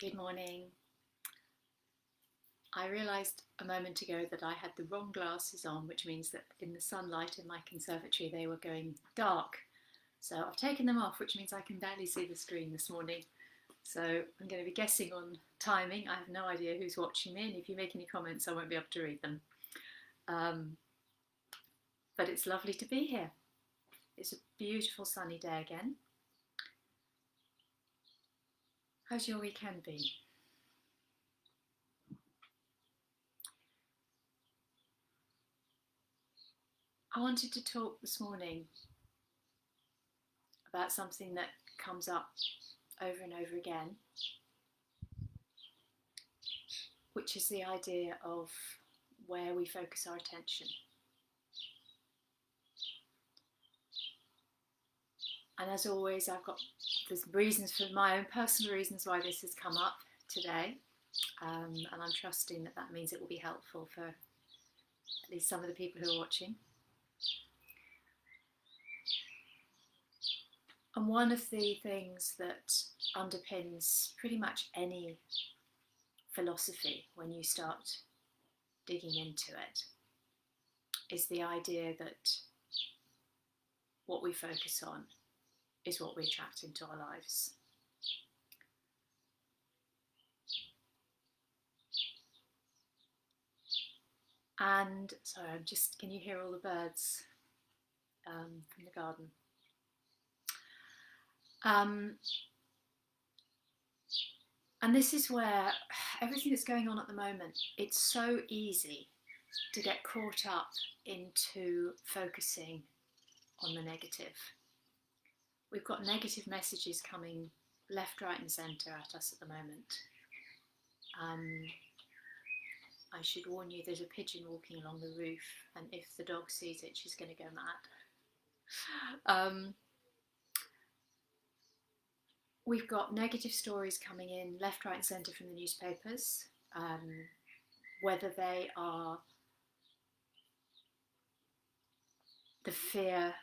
Good morning. I realised a moment ago that I had the wrong glasses on, which means that in the sunlight in my conservatory they were going dark. So I've taken them off, which means I can barely see the screen this morning. So I'm going to be guessing on timing. I have no idea who's watching me, and if you make any comments I won't be able to read them. But it's lovely to be here. It's a beautiful sunny day again. How's your weekend been? I wanted to talk this morning about something that comes up over and over again, which is the idea of where we focus our attention. And as always, there's reasons, for my own personal reasons, why this has come up today, and I'm trusting that means it will be helpful for at least some of the people who are watching. And one of the things that underpins pretty much any philosophy when you start digging into it is the idea that what we focus on is what we attract into our lives. And sorry, can you hear all the birds from the garden? And this is where everything that's going on at the moment, it's so easy to get caught up into focusing on the negative. We've got negative messages coming left, right and centre at us at the moment. I should warn you, there's a pigeon walking along the roof, and if the dog sees it, she's going to go mad. We've got negative stories coming in left, right and centre from the newspapers, whether they are the fear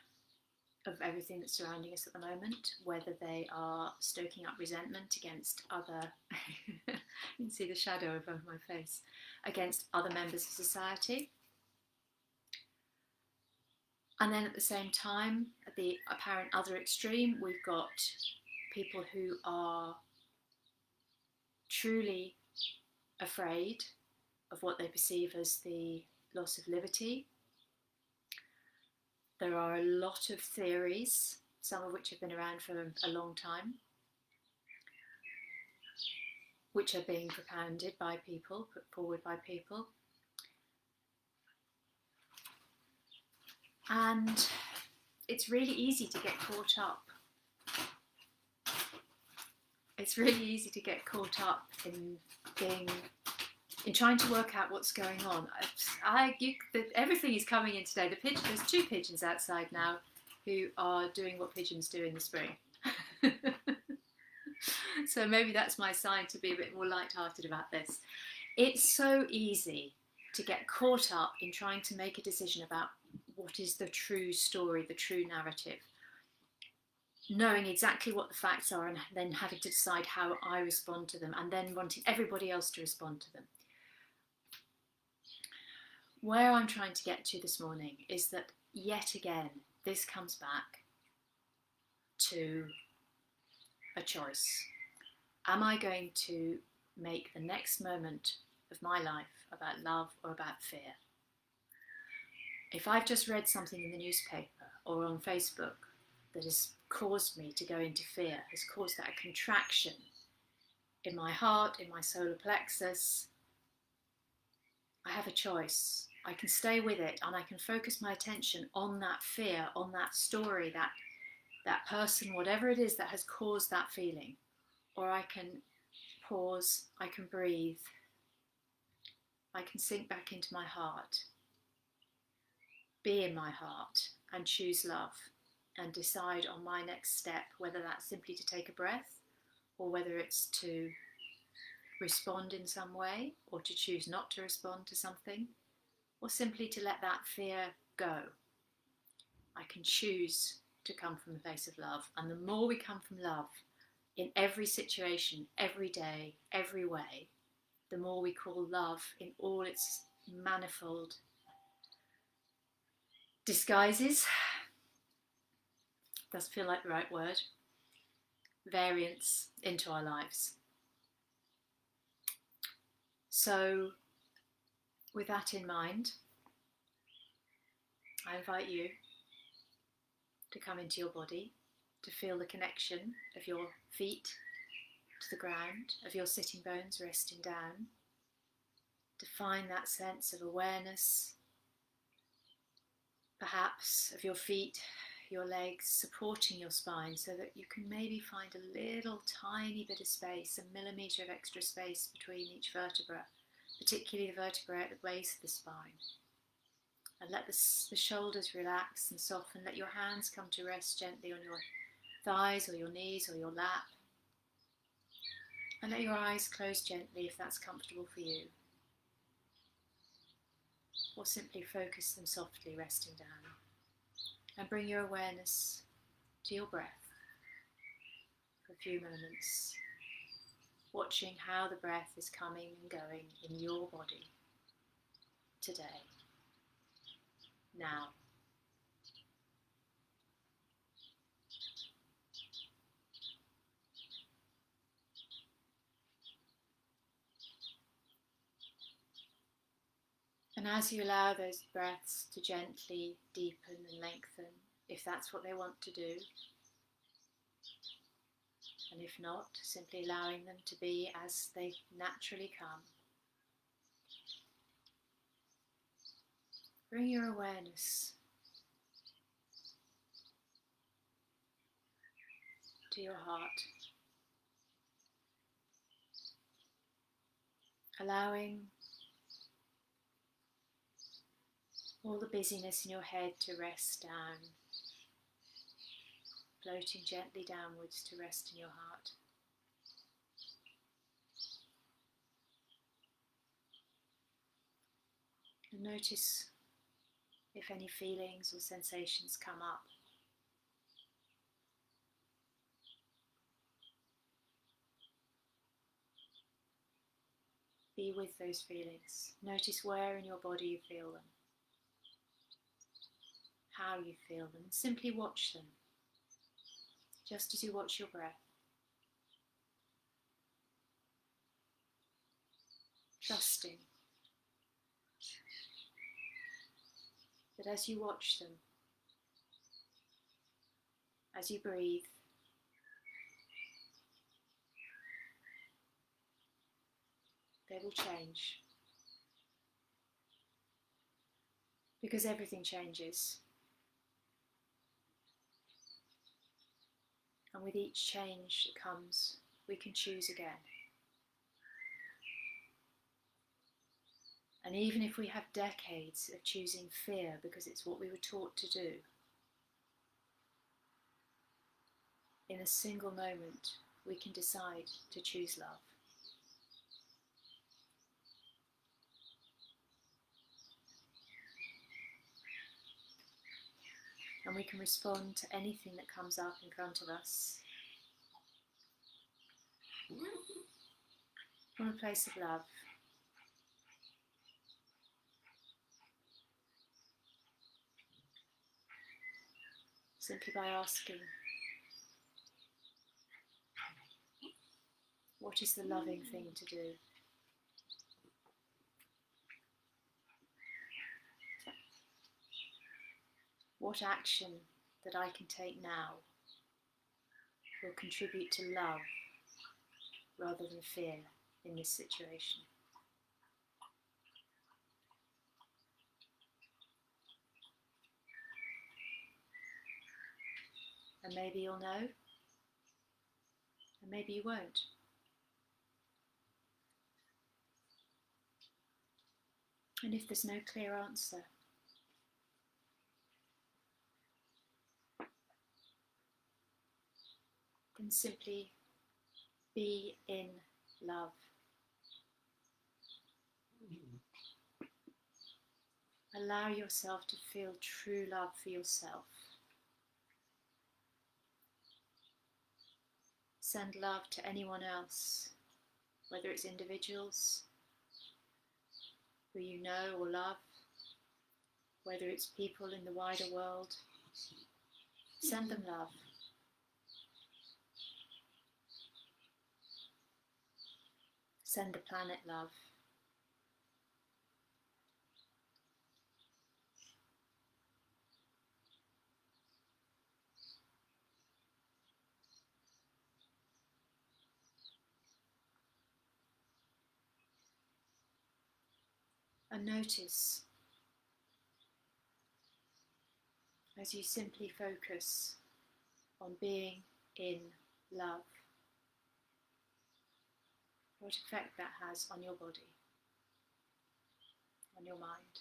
of everything that's surrounding us at the moment, whether they are stoking up resentment against other, you can see the shadow above my face, against other members of society. And then at the same time, at the apparent other extreme, we've got people who are truly afraid of what they perceive as the loss of liberty. There are a lot of theories, some of which have been around for a long time, which are being propounded by people, put forward by people. And it's really easy to get caught up. It's really easy to get caught up in trying to work out what's going on. Everything is coming in today. There's two pigeons outside now who are doing what pigeons do in the spring. So maybe that's my sign to be a bit more light-hearted about this. It's so easy to get caught up in trying to make a decision about what is the true story, the true narrative, knowing exactly what the facts are and then having to decide how I respond to them, and then wanting everybody else to respond to them. Where I'm trying to get to this morning is that yet again, this comes back to a choice. Am I going to make the next moment of my life about love or about fear? If I've just read something in the newspaper or on Facebook that has caused me to go into fear, has caused that contraction in my heart, in my solar plexus, I have a choice. I can stay with it and I can focus my attention on that fear, on that story, that person, whatever it is that has caused that feeling. Or I can pause, I can breathe, I can sink back into my heart, be in my heart and choose love and decide on my next step, whether that's simply to take a breath or whether it's to respond in some way or to choose not to respond to something or simply to let that fear go. I can choose to come from a place of love, and the more we come from love, in every situation, every day, every way, the more we call love in all its manifold disguises, doesn't feel like the right word, variants into our lives. So with that in mind, I invite you to come into your body, to feel the connection of your feet to the ground, of your sitting bones resting down, to find that sense of awareness, perhaps of your feet, your legs supporting your spine, so that you can maybe find a little tiny bit of space, a millimetre of extra space between each vertebra, particularly the vertebrae at the base of the spine. And let the shoulders relax and soften. Let your hands come to rest gently on your thighs or your knees or your lap. And let your eyes close gently if that's comfortable for you. Or simply focus them softly, resting down. And bring your awareness to your breath for a few moments, watching how the breath is coming and going in your body today, now. And as you allow those breaths to gently deepen and lengthen, if that's what they want to do, and if not, simply allowing them to be as they naturally come, bring your awareness to your heart, allowing all the busyness in your head to rest down, floating gently downwards to rest in your heart. And notice if any feelings or sensations come up. Be with those feelings. Notice where in your body you feel them, how you feel them. Simply watch them, just as you watch your breath. Trusting that as you watch them, as you breathe, they will change. Because everything changes. And with each change that comes, we can choose again. And even if we have decades of choosing fear because it's what we were taught to do, in a single moment we can decide to choose love. And we can respond to anything that comes up in front of us from a place of love. Simply by asking, what is the loving thing to do? What action that I can take now will contribute to love rather than fear in this situation? And maybe you'll know, and maybe you won't. And if there's no clear answer, then simply be in love. Allow yourself to feel true love for yourself. Send love to anyone else, whether it's individuals who you know or love, whether it's people in the wider world. Send them love. Send the planet love. And notice as you simply focus on being in love, what effect that has on your body, on your mind.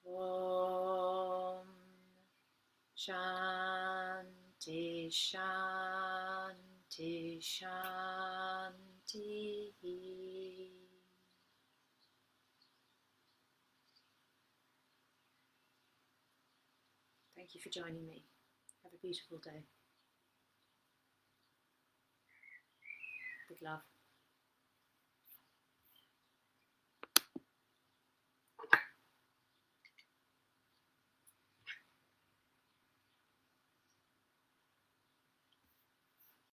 Om Shanti Shanti Shanti. Thank you for joining me. Have a beautiful day. With love.